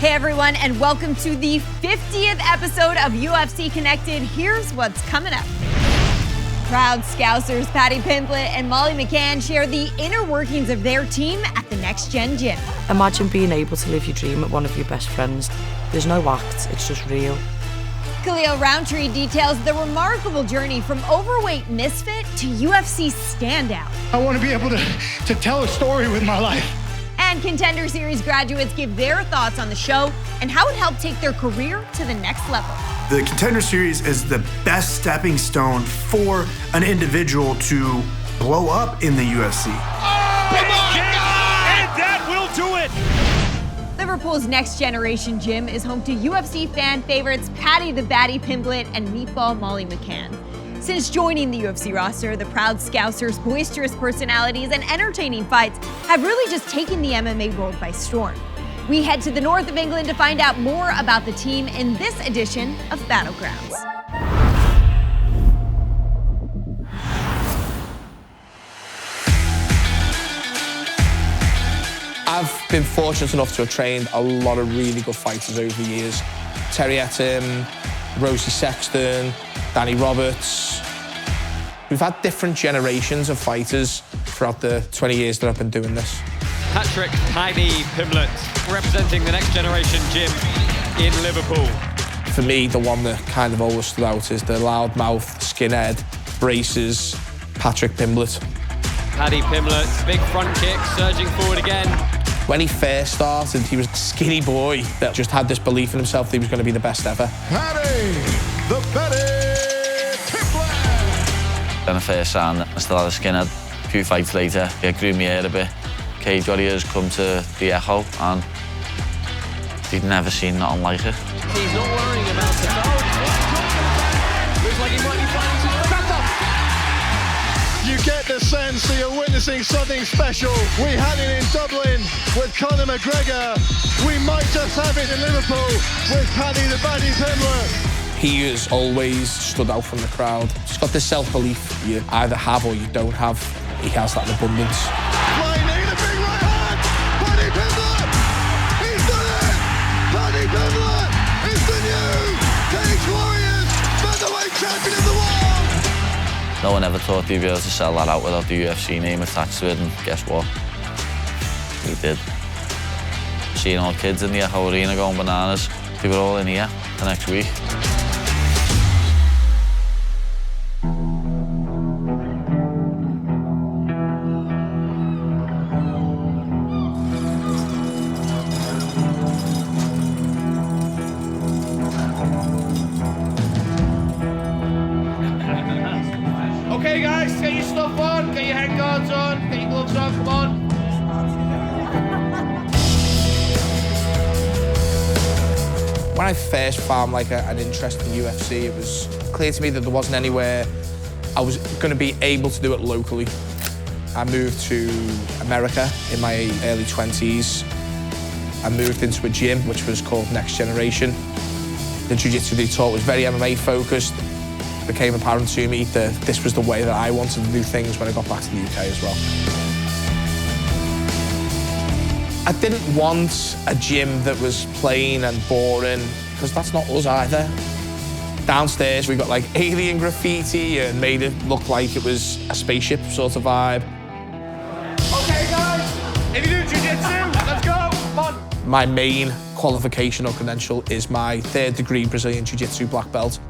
Hey everyone, and welcome to the 50th episode of UFC Connected. Here's what's coming up. Proud Scousers Paddy Pimblett and Molly McCann share the inner workings of their team at the Next Gen Gym. Imagine being able to live your dream with one of your best friends. There's no act, it's just real. Khalil Rountree details the remarkable journey from overweight misfit to UFC standout. I want to be able to tell a story with my life. And Contender Series graduates give their thoughts on the show and how it helped take their career to the next level. The Contender Series is the best stepping stone for an individual to blow up in the UFC. Oh my God! And that will do it! Liverpool's Next Generation Gym is home to UFC fan favorites Paddy the Baddy Pimblett and Meatball Molly McCann. Since joining the UFC roster, the Proud Scousers' boisterous personalities and entertaining fights have really just taken the MMA world by storm. We head to the north of England to find out more about the team in this edition of Battlegrounds. I've been fortunate enough to have trained a lot of really good fighters over the years. Terry Etim, Rosie Sexton, Danny Roberts. We've had different generations of fighters throughout the 20 years that I've been doing this. Paddy Pimblett, representing the Next Generation Gym in Liverpool. For me, the one that kind of always stood out is the loudmouth, skinhead, braces, Patrick Pimblett. Paddy Pimblett, big front kick, surging forward again. When he first started, he was a skinny boy that just had this belief in himself that he was going to be the best ever. Paddy, the Paddy Pimblett. When I first signed, I still had a skinhead. A few fights later, I grew my hair a bit. Cage Warriors come to the Echo and they'd never seen nothing like it. He's not worrying about the goal. Looks like he might be fighting to the back. You get the sense that you're witnessing something special. We had it in Dublin with Conor McGregor. We might just have it in Liverpool with Paddy the Baddy Pimblett. He has always stood out from the crowd. He's got this self-belief you either have or you don't have. He has that in abundance. Flying in a big right hand. Paddy Pimblett. He's done it. Paddy Pimblett is the new Cage Warriors featherweight champion of the world. No one ever thought they'd be able to sell that out without the UFC name attached to it, and guess what? We did. Seeing all kids in the Echo Arena going bananas, they were all in here the next week. Okay, guys, get your stuff on, get your head guards on, get your gloves on, come on. When I first found an interest in UFC, it was clear to me that there wasn't anywhere I was going to be able to do it locally. I moved to America in my early 20s. I moved into a gym which was called Next Generation. The jiu-jitsu they taught was very MMA focused. It became apparent to me that this was the way that I wanted to do things when I got back to the UK as well. I didn't want a gym that was plain and boring, because that's not us either. Downstairs, we got alien graffiti and made it look like it was a spaceship sort of vibe. Okay, guys, if you do jiu-jitsu, let's go, come on. My main qualification or credential is my 3rd degree Brazilian Jiu-Jitsu black belt.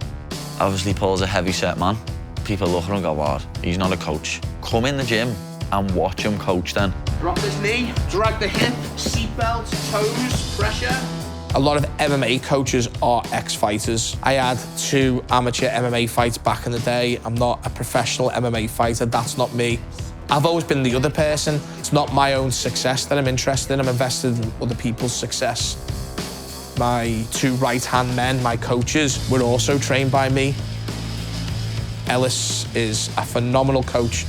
Obviously, Paul's a heavy-set man. People look at him and go, what? He's not a coach. Come in the gym and watch him coach then. Drop this knee, drag the hip, seatbelt, toes, pressure. A lot of MMA coaches are ex-fighters. I had 2 amateur MMA fights back in the day. I'm not a professional MMA fighter, that's not me. I've always been the other person. It's not my own success that I'm interested in, I'm invested in other people's success. My 2 right-hand men, my coaches, were also trained by me. Ellis is a phenomenal coach.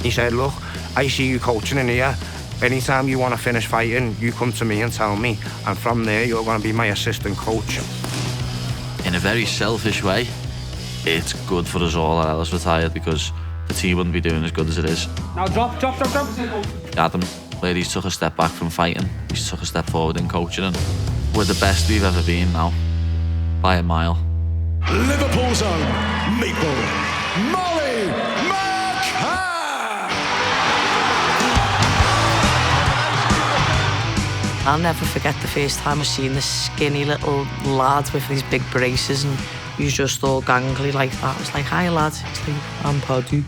He said, look, I see you coaching in here. Anytime you want to finish fighting, you come to me and tell me. And from there, you're going to be my assistant coach. In a very selfish way, it's good for us all that Ellis retired, because the team wouldn't be doing as good as it is. Now drop. Adam, where he's took a step back from fighting. He's took a step forward in coaching, and we're the best we've ever been now, by a mile. Liverpool's own Meatball, Molly McCann! I'll never forget the first time I seen this skinny little lad with these big braces, and he was just all gangly like that. I was like, hi lad. He's like, I'm Paddy.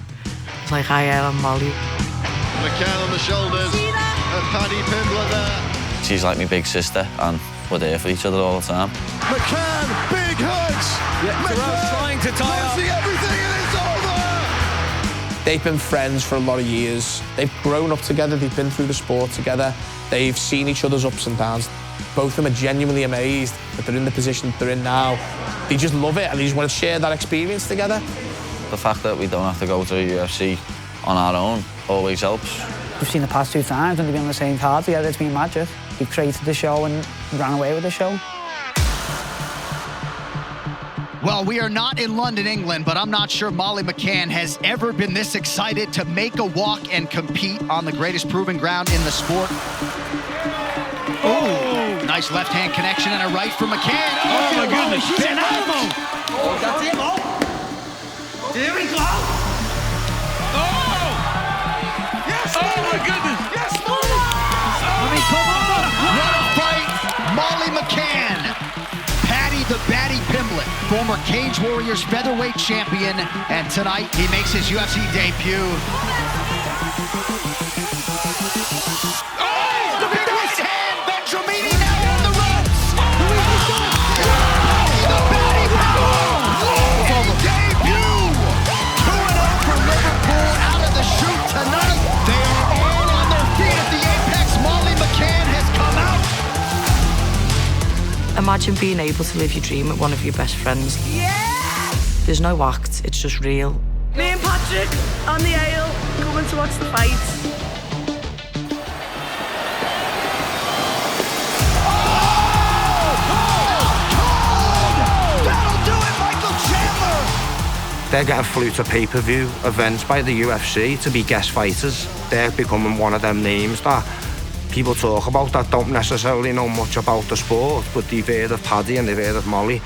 It's like, hi, I'm Molly. McCann on the shoulders of Paddy Pimblett there. She's like my big sister, and we're there for each other all the time. McCann, big hooks! Terrell's trying to tie up. See everything and it's over! They've been friends for a lot of years. They've grown up together, they've been through the sport together. They've seen each other's ups and downs. Both of them are genuinely amazed that they're in the position that they're in now. They just love it and they just want to share that experience together. The fact that we don't have to go to the UFC on our own always helps. We've seen the past 2 times when they've been on the same card together. It's been magic. We've created the show and ran away with the show. Well, we are not in London, England, but I'm not sure Molly McCann has ever been this excited to make a walk and compete on the greatest proving ground in the sport. Oh, nice left-hand connection and a right from McCann. Oh, my goodness. She's an elbow. Oh, that's it. Oh. Here we go. Oh. Yes. Oh, my goodness. Yes, Molly. I mean, come on. What a fight. Molly McCann. Paddy the Baddy Pimblett, former Cage Warriors featherweight champion, and tonight he makes his UFC debut. Oh, the big right hand, Ventromini now on the ropes. Paddy the Baddy Pimblett, debut. 2-0 for Liverpool out of the chute tonight. They are all on their feet at the apex. Molly McCann has come out. Imagine being able to live your dream with one of your best friends. Yeah! There's no act, it's just real. Me and Patrick on the ale, coming to watch the fight. They're getting flew to pay-per-view events by the UFC to be guest fighters. They're becoming one of them names that people talk about that don't necessarily know much about the sport, but they've heard of Paddy and they've heard of Molly.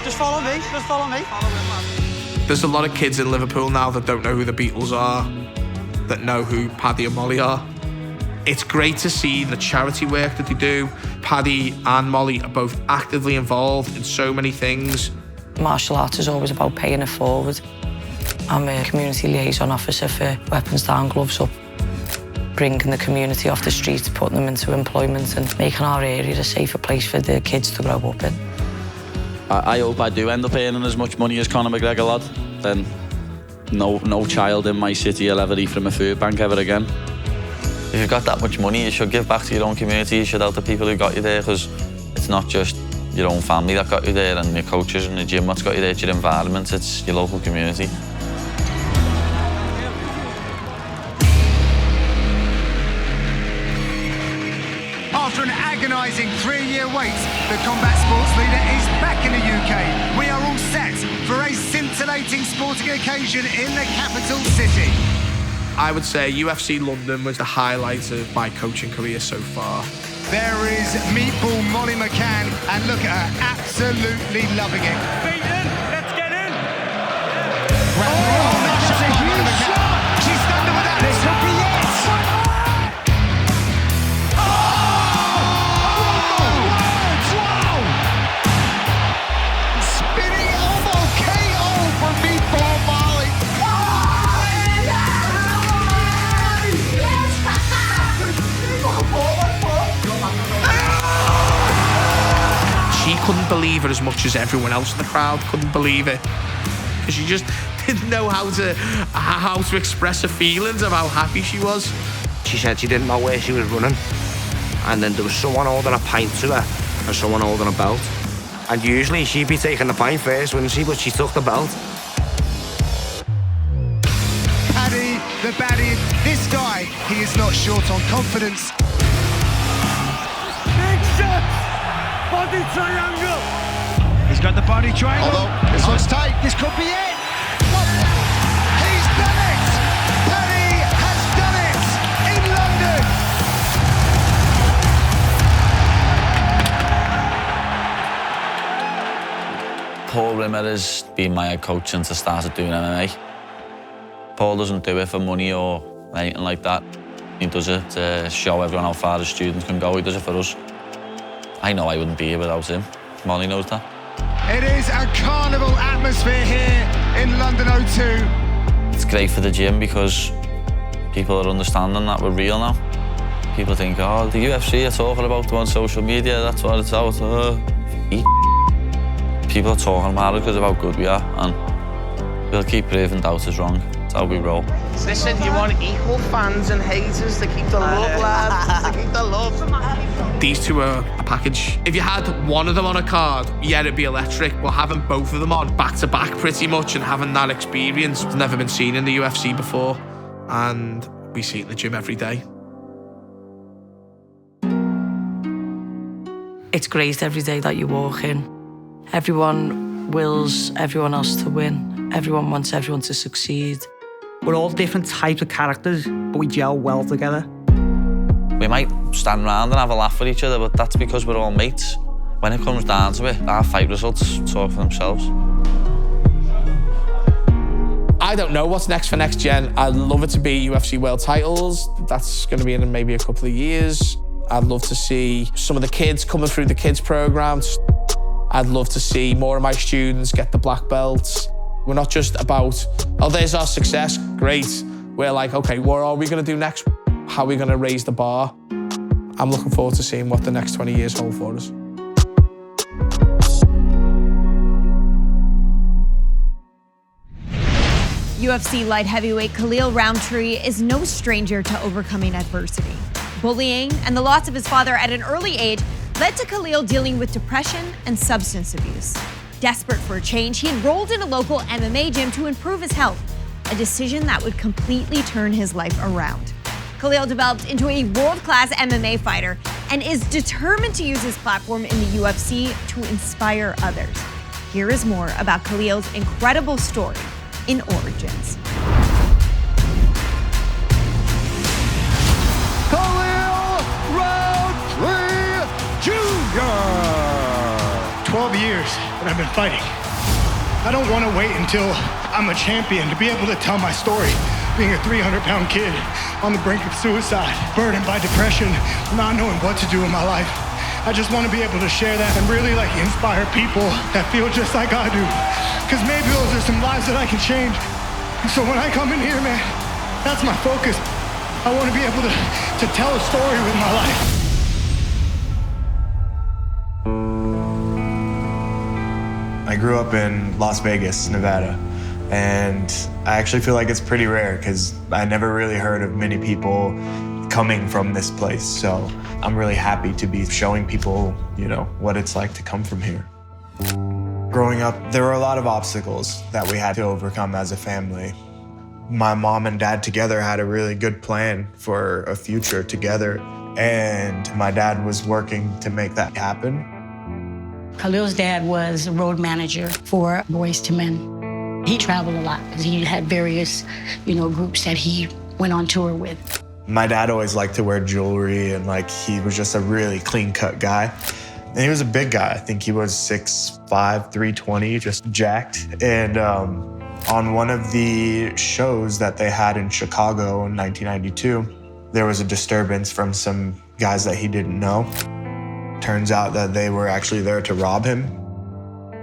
Just follow me, just follow me. There's a lot of kids in Liverpool now that don't know who the Beatles are, that know who Paddy and Molly are. It's great to see the charity work that they do. Paddy and Molly are both actively involved in so many things. Martial arts is always about paying it forward. I'm a community liaison officer for Weapons Down, Gloves Up, bringing the community off the streets, putting them into employment and making our area a safer place for the kids to grow up in. I hope I do end up earning as much money as Conor McGregor, lad. Then no child in my city will ever eat from a food bank ever again. If you've got that much money, you should give back to your own community. You should help the people who got you there, because it's not just your own family that got you there and your coaches and the gym that's got you there. It's your environment, it's your local community. After an agonising 3-year wait, the combat sports leader is back in the UK. We are all set for a scintillating sporting occasion in the capital city. I would say UFC London was the highlight of my coaching career so far. There is Meatball Molly McCann, and look at her, absolutely loving it. Feet in, let's get in. Oh, that's a huge shot. She's standing with that. This could be it. Spinning elbow KO for Meatball Molly. She couldn't believe it as much as everyone else in the crowd couldn't believe it. Because she just didn't know how to express her feelings of how happy she was. She said she didn't know where she was running. And then there was someone holding a pint to her and someone holding a belt. And usually she'd be taking the pint first, wouldn't she? But she took the belt. Paddy the Baddy, this guy, he is not short on confidence. Big shot. Body triangle. He's got the body triangle. Although, this looks tight. This could be it. He's done it. Paddy has done it in London. him at his being my head coach since I started doing MMA. Paul doesn't do it for money or anything like that. He does it to show everyone how far the students can go. He does it for us. I know I wouldn't be here without him. Molly knows that. It is a carnival atmosphere here in London O2. It's great for the gym because people are understanding that we're real now. People think, oh, the UFC are talking about them on social media, that's what it's out. People are talking about it because of how good we are, and we'll keep proving doubters wrong. That's how we roll. Listen, you want equal fans and haters to keep the love, lads, to keep the love. These two are a package. If you had one of them on a card, yeah, it'd be electric, but having both of them on back-to-back pretty much and having that experience has never been seen in the UFC before, and we see it in the gym every day. It's great every day that you walk in. Everyone wills everyone else to win. Everyone wants everyone to succeed. We're all different types of characters, but we gel well together. We might stand around and have a laugh with each other, but that's because we're all mates. When it comes down to it, our fight results talk for themselves. I don't know what's next for next gen. I'd love it to be UFC world titles. That's going to be in maybe a couple of years. I'd love to see some of the kids coming through the kids programs. I'd love to see more of my students get the black belts. We're not just about, oh, there's our success, great. We're like, okay, what are we going to do next? How are we going to raise the bar? I'm looking forward to seeing what the next 20 years hold for us. UFC light heavyweight Khalil Rountree is no stranger to overcoming adversity. Bullying and the loss of his father at an early age led to Khalil dealing with depression and substance abuse. Desperate for a change, he enrolled in a local MMA gym to improve his health, a decision that would completely turn his life around. Khalil developed into a world-class MMA fighter and is determined to use his platform in the UFC to inspire others. Here is more about Khalil's incredible story in Origins. Khalil Rountree Jr. 12 years that I've been fighting. I don't want to wait until I'm a champion to be able to tell my story. Being a 300-pound kid on the brink of suicide, burdened by depression, not knowing what to do in my life. I just want to be able to share that and really inspire people that feel just like I do. Because maybe those are some lives that I can change. So when I come in here, man, that's my focus. I want to be able to tell a story with my life. I grew up in Las Vegas, Nevada, and I actually feel like it's pretty rare because I never really heard of many people coming from this place. So I'm really happy to be showing people, what it's like to come from here. Growing up, there were a lot of obstacles that we had to overcome as a family. My mom and dad together had a really good plan for a future together, and my dad was working to make that happen. Khalil's dad was a road manager for Boys to Men. He traveled a lot because he had various, groups that he went on tour with. My dad always liked to wear jewelry, and he was just a really clean-cut guy. And he was a big guy. I think he was 6'5", 320, just jacked. And on one of the shows that they had in Chicago in 1992, there was a disturbance from some guys that he didn't know. Turns out that they were actually there to rob him.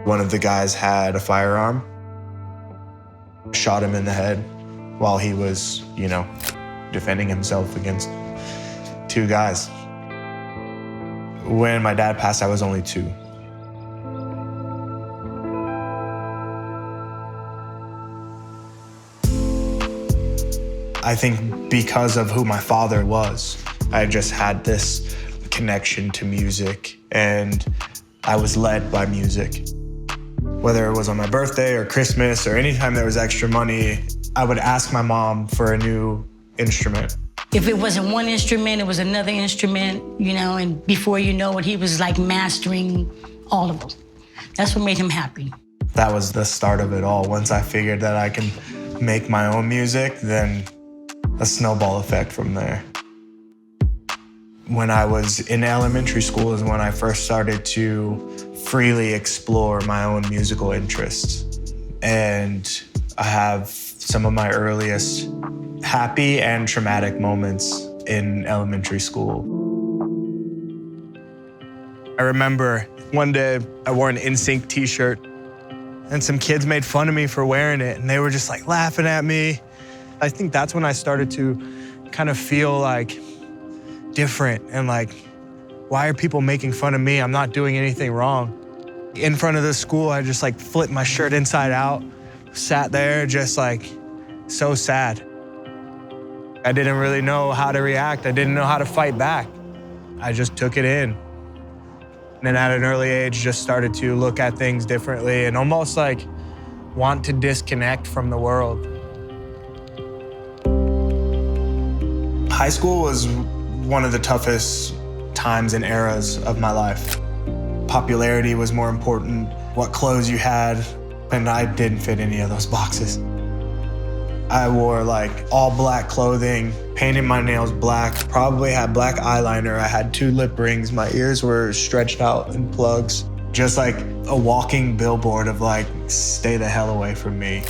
One of the guys had a firearm, shot him in the head while he was, defending himself against two guys. When my dad passed, I was only 2. I think because of who my father was, I just had this connection to music, and I was led by music. Whether it was on my birthday or Christmas or anytime there was extra money, I would ask my mom for a new instrument. If it wasn't one instrument, it was another instrument, and before you know it, he was mastering all of them. That's what made him happy. That was the start of it all. Once I figured that I can make my own music, then a snowball effect from there. When I was in elementary school is when I first started to freely explore my own musical interests. And I have some of my earliest happy and traumatic moments in elementary school. I remember one day I wore an NSYNC t-shirt and some kids made fun of me for wearing it, and they were just like laughing at me. I think that's when I started to kind of feel like different and like, why are people making fun of me? I'm not doing anything wrong. In front of the school, I just like flipped my shirt inside out, sat there just like so sad. I didn't really know how to react. I didn't know how to fight back. I just took it in. And then at an early age, just started to look at things differently and almost like want to disconnect from the world. High school was one of the toughest times and eras of my life. Popularity was more important, what clothes you had, and I didn't fit any of those boxes. I wore like all black clothing, painted my nails black, probably had black eyeliner. I had 2 lip rings. My ears were stretched out in plugs. Just like a walking billboard of like, stay the hell away from me.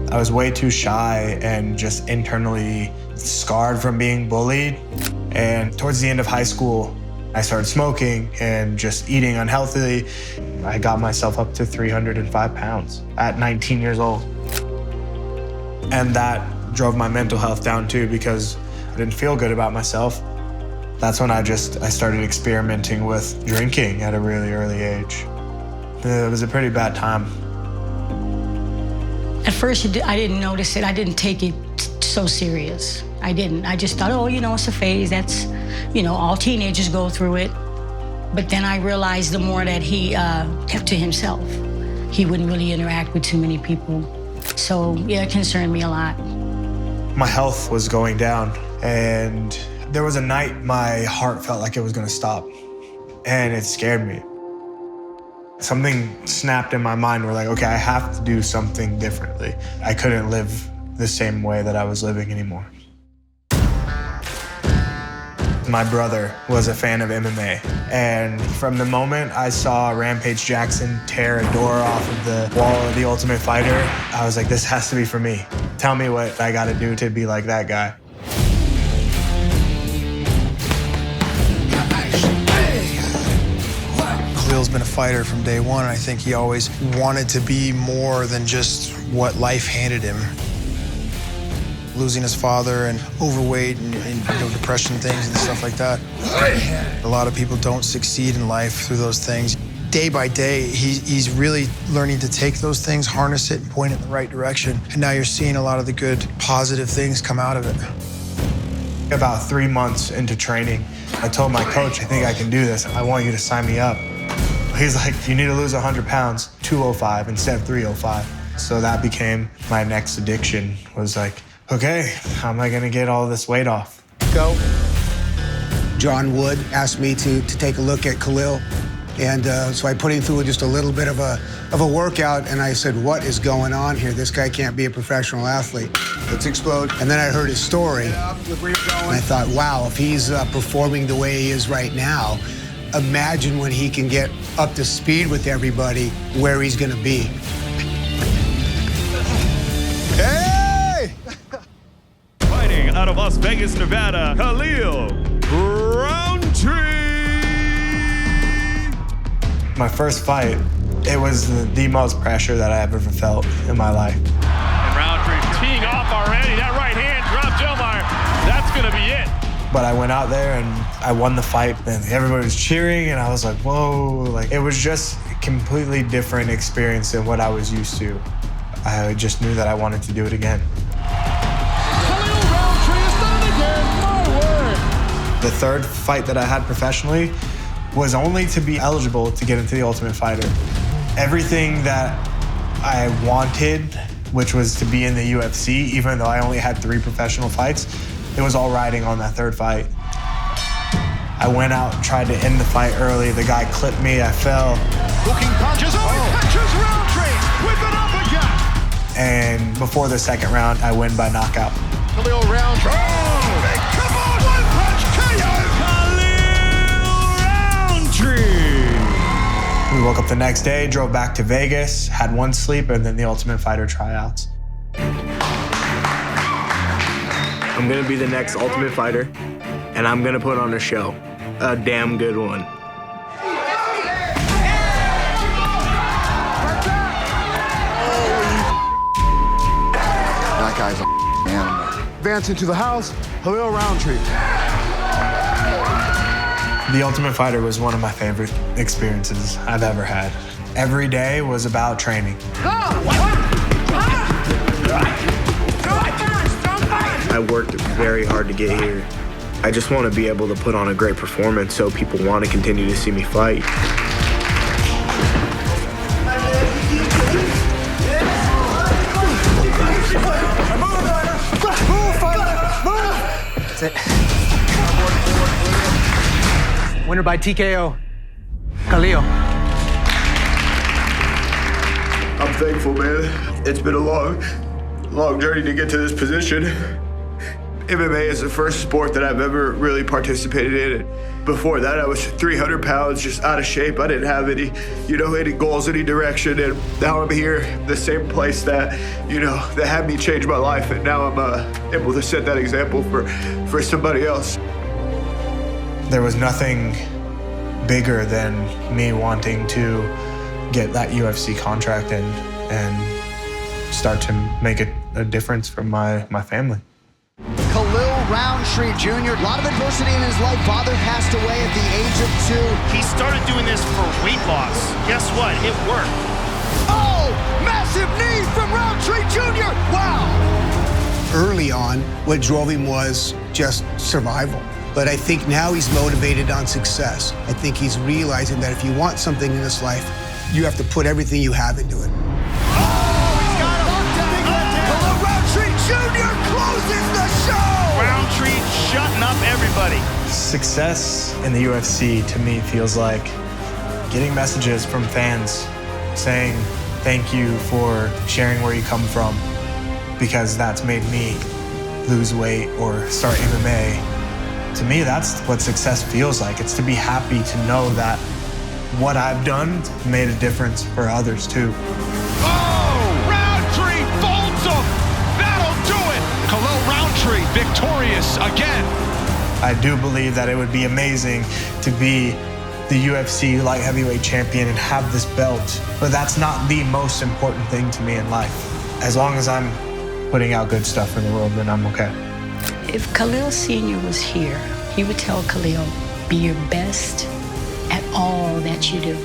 I was way too shy and just internally scarred from being bullied. And towards the end of high school, I started smoking and just eating unhealthily. I got myself up to 305 pounds at 19 years old. And that drove my mental health down too because I didn't feel good about myself. That's when I started experimenting with drinking at a really early age. It was a pretty bad time. At first, I didn't notice it. I didn't take it so serious. I didn't. I just thought, oh, you know, it's a phase. That's, you know, all teenagers go through it. But then I realized the more that he kept to himself, he wouldn't really interact with too many people. So, yeah, it concerned me a lot. My health was going down, and there was a night my heart felt like it was gonna stop, and it scared me. Something snapped in my mind where like, okay, I have to do something differently. I couldn't live the same way that I was living anymore. My brother was a fan of MMA, and from the moment I saw Rampage Jackson tear a door off of the wall of The Ultimate Fighter, I was like, this has to be for me. Tell me what I gotta do to be like that guy. Khalil's been a fighter from day one, and I think he always wanted to be more than just what life handed him. Losing his father and overweight and you know, depression things and stuff like that. A lot of people don't succeed in life through those things. Day by day, he's really learning to take those things, harness it, and point it in the right direction. And now you're seeing a lot of the good, positive things come out of it. About 3 months into training, I told my coach, I think I can do this. I want you to sign me up. He's like, you need to lose 100 pounds, 205 instead of 305. So that became my next addiction, was like, okay, how am I gonna get all this weight off? Go. John Wood asked me to take a look at Khalil. And so I put him through just a little bit of a workout, and I said, what is going on here? This guy can't be a professional athlete. Let's explode. And then I heard his story, and I thought, wow, if he's performing the way he is right now, imagine when he can get up to speed with everybody, where he's gonna be. Fighting out of Las Vegas, Nevada, Khalil Rountree. My first fight, it was the most pressure that I ever felt in my life. And Rountree teeing off already. That right hand dropped Omar. That's gonna be it. But I went out there and I won the fight, and everybody was cheering, and I was like, whoa. Like, it was just a completely different experience than what I was used to. I just knew that I wanted to do it again. Khalil Rountree has done it again, my word. The third fight that I had professionally was only to be eligible to get into The Ultimate Fighter. Everything that I wanted, which was to be in the UFC, even though I only had 3 professional fights, it was all riding on that third fight. I went out and tried to end the fight early. The guy clipped me, I fell. Hooking punches, catches Rountree with an uppercut. And before the second round, I win by knockout. Khalil Rountree. Big come on, one punch KO. Khalil Rountree. It We woke up the next day, drove back to Vegas, had one sleep, and then the Ultimate Fighter tryouts. I'm gonna be the next Ultimate Fighter, and I'm gonna put on a show. A damn good one. That guy's an animal. Advancing to the house, Khalil Rountree. The Ultimate Fighter was one of my favorite experiences I've ever had. Every day was about training. I worked very hard to get here. I just want to be able to put on a great performance so people want to continue to see me fight. That's it. Winner by TKO, Khalil. I'm thankful, man. It's been a long journey to get to this position. MMA is the first sport that I've ever really participated in. Before that, I was 300 pounds, just out of shape. I didn't have any goals, any direction. And now I'm here, the same place that had me change my life. And now I'm able to set that example for somebody else. There was nothing bigger than me wanting to get that UFC contract and start to make a difference for my family. Khalil Rountree Jr., a lot of adversity in his life. Father passed away at the age of 2. He started doing this for weight loss. Guess what? It worked. Oh, massive knee from Rountree Jr. Wow. Early on, what drove him was just survival. But I think now he's motivated on success. I think he's realizing that if you want something in this life, you have to put everything you have into it. Khalil Rountree Jr. closes the show. Rountree shutting up everybody. Success in the UFC to me feels like getting messages from fans saying thank you for sharing where you come from, because that's made me lose weight or start MMA. To me, that's what success feels like. It's to be happy to know that what I've done made a difference for others too. Oh, Rountree folds him. That'll do it. Khalil Rountree victorious again. I do believe that it would be amazing to be the UFC light heavyweight champion and have this belt, but that's not the most important thing to me in life. As long as I'm putting out good stuff in the world, then I'm okay. If Khalil Sr. was here, he would tell Khalil, be your best at all that you do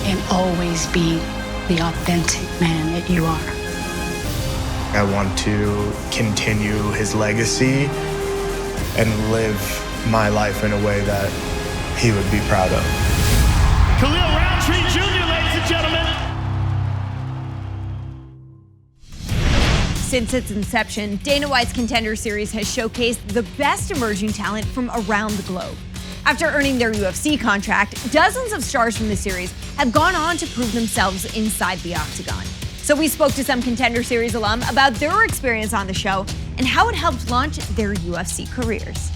and always be the authentic man that you are. I want to continue his legacy and live my life in a way that he would be proud of. Khalil Rountree Jr., ladies and gentlemen. Since its inception, Dana White's Contender Series has showcased the best emerging talent from around the globe. After earning their UFC contract, dozens of stars from the series have gone on to prove themselves inside the octagon. So we spoke to some Contender Series alum about their experience on the show and how it helped launch their UFC careers.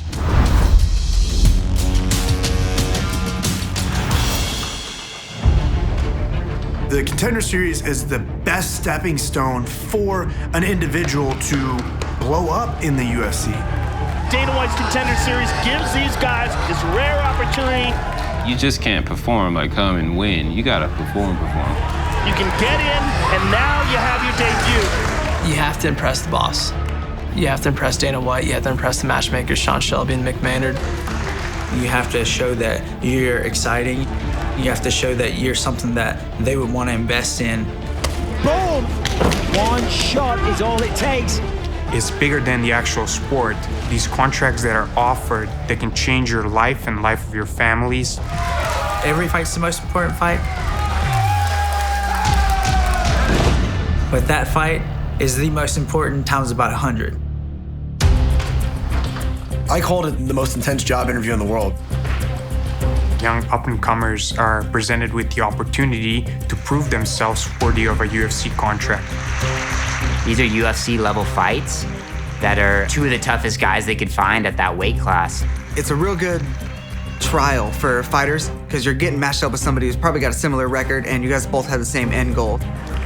The Contender Series is the best stepping stone for an individual to blow up in the UFC. Dana White's Contender Series gives these guys this rare opportunity. You just can't perform like come and win. You gotta perform. You can get in, and now you have your debut. You have to impress the boss. You have to impress Dana White. You have to impress the matchmakers, Sean Shelby and Mick Maynard. You have to show that you're exciting. You have to show that you're something that they would want to invest in. Boom! One shot is all it takes. It's bigger than the actual sport. These contracts that are offered, they can change your life and life of your families. Every fight's the most important fight. But that fight is the most important times about 100. I called it the most intense job interview in the world. Young up-and-comers are presented with the opportunity to prove themselves worthy of a UFC contract. These are UFC level fights that are two of the toughest guys they could find at that weight class. It's a real good trial for fighters because you're getting matched up with somebody who's probably got a similar record, and you guys both have the same end goal.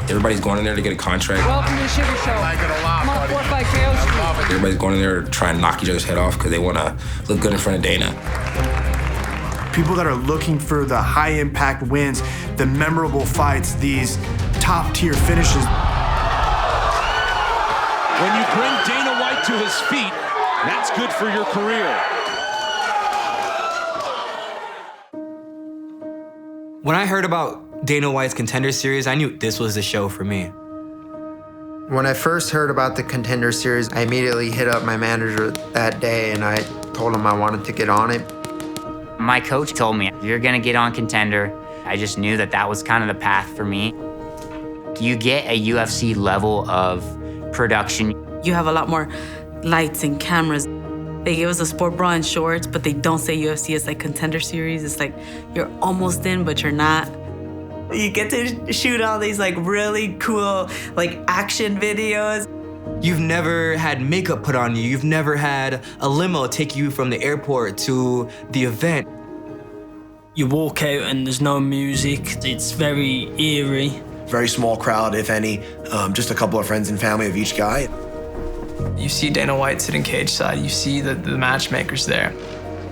Everybody's going in there to get a contract. Welcome to the Sugar Show. I like it a lot, buddy. I'm on 4-5 KO Street. Everybody's going in there to try and knock each other's head off because they want to look good in front of Dana. People that are looking for the high-impact wins, the memorable fights, these top-tier finishes. When you bring Dana White to his feet, that's good for your career. When I heard about Dana White's Contender Series, I knew this was the show for me. When I first heard about the Contender Series, I immediately hit up my manager that day and I told him I wanted to get on it. My coach told me, you're gonna get on Contender. I just knew that that was kind of the path for me. You get a UFC level of production. You have a lot more lights and cameras. They give us a sport bra and shorts, but they don't say UFC. It's like Contender Series. It's like you're almost in, but you're not. You get to shoot all these like really cool like action videos. You've never had makeup put on you. You've never had a limo take you from the airport to the event. You walk out and there's no music. It's very eerie. Very small crowd, if any. Just a couple of friends and family of each guy. You see Dana White sitting cage side. You see the matchmakers there.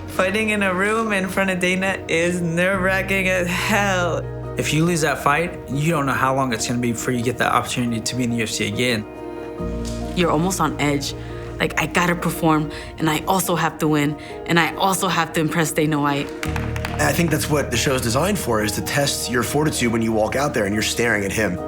Fighting in a room in front of Dana is nerve-wracking as hell. If you lose that fight, you don't know how long it's gonna be before you get that opportunity to be in the UFC again. You're almost on edge. Like, I gotta perform, and I also have to win, and I also have to impress Dana White. I think that's what the show's designed for, is to test your fortitude when you walk out there and you're staring at him.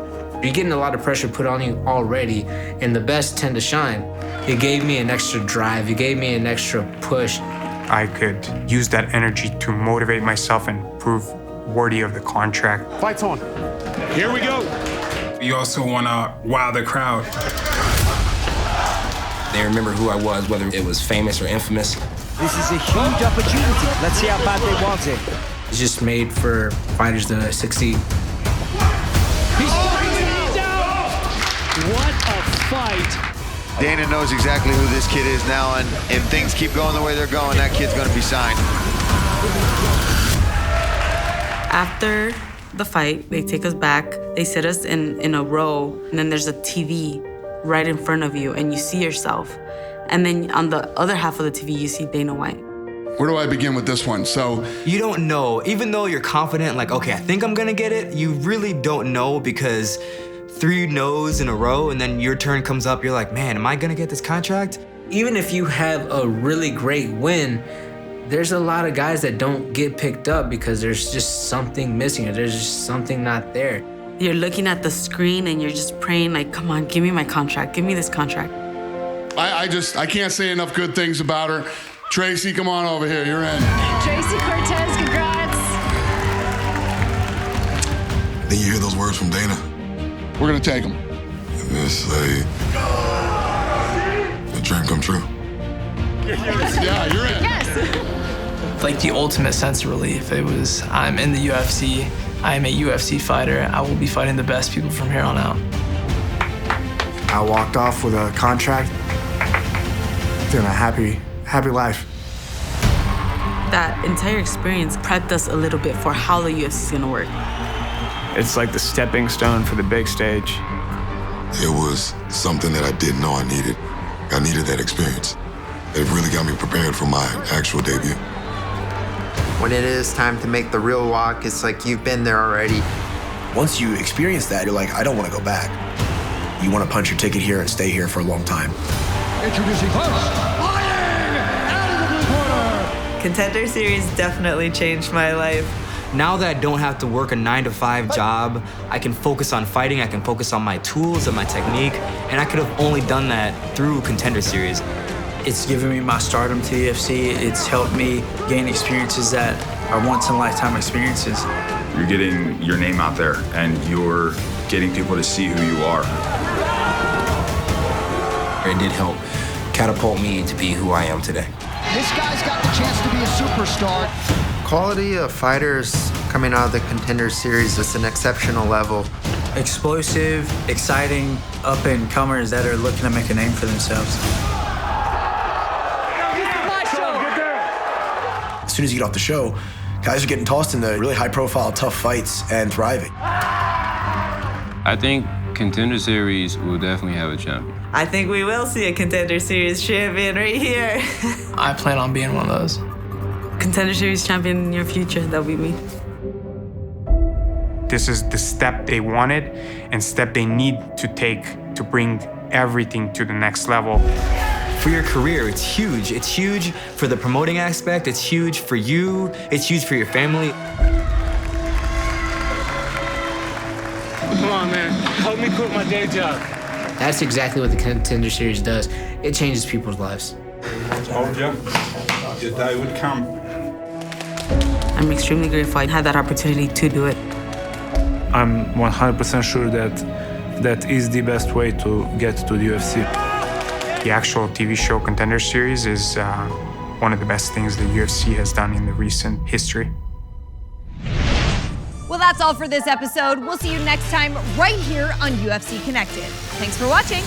You're getting a lot of pressure put on you already, and the best tend to shine. It gave me an extra drive. It gave me an extra push. I could use that energy to motivate myself and prove worthy of the contract. Fight's on. Here we go. You also want to wow the crowd. They remember who I was, whether it was famous or infamous. This is a huge opportunity. Let's see how bad they want it. It's just made for fighters to succeed. What a fight. Dana knows exactly who this kid is now, and if things keep going the way they're going, that kid's going to be signed. After the fight, they take us back, they sit us in a row, and then there's a TV right in front of you, and you see yourself. And then on the other half of the TV, you see Dana White. Where do I begin with this one? So you don't know, even though you're confident, like, okay, I think I'm gonna get it, you really don't know, because 3 no's in a row, and then your turn comes up, you're like, man, am I gonna get this contract? Even if you have a really great win, there's a lot of guys that don't get picked up because there's just something missing or there's just something not there. You're looking at the screen and you're just praying like, come on, give me my contract, give me this contract. I can't say enough good things about her. Tracy, come on over here, you're in. Tracy Cortez, congrats. Then you hear those words from Dana. We're gonna take them. And this say, a dream come true. Yeah, you're in. Yes. Like the ultimate sense of relief. It was, I'm in the UFC, I am a UFC fighter, I will be fighting the best people from here on out. I walked off with a contract, feeling a happy life. That entire experience prepped us a little bit for how the UFC is gonna work. It's like the stepping stone for the big stage. It was something that I didn't know I needed. I needed that experience. It really got me prepared for my actual debut. When it is time to make the real walk, it's like you've been there already. Once you experience that, you're like, I don't want to go back. You want to punch your ticket here and stay here for a long time. Introducing first, flying out of the blue corner. Contender Series definitely changed my life. Now that I don't have to work a 9-to-5 job, I can focus on fighting, I can focus on my tools and my technique, and I could have only done that through Contender Series. It's given me my stardom to the UFC. It's helped me gain experiences that are once-in-a-lifetime experiences. You're getting your name out there, and you're getting people to see who you are. It did help catapult me to be who I am today. This guy's got the chance to be a superstar. Quality of fighters coming out of the Contender Series is an exceptional level. Explosive, exciting up-and-comers that are looking to make a name for themselves. As soon as you get off the show, Guys are getting tossed into really high-profile, tough fights and thriving. I think Contender Series will definitely have a champion. I think we will see a Contender Series champion right here. I plan on being one of those. Contender Series champion in your future, that'll be me. This is the step they wanted and step they need to take to bring everything to the next level. For your career, it's huge. It's huge for the promoting aspect. It's huge for you. It's huge for your family. Come on, man. Help me quit my day job. That's exactly what the Contender Series does. It changes people's lives. Told you, your day would come. I'm extremely grateful I had that opportunity to do it. I'm 100% sure that that is the best way to get to the UFC. The actual TV show Contender Series is one of the best things the UFC has done in the recent history. Well, that's all for this episode. We'll see you next time right here on UFC Connected. Thanks for watching.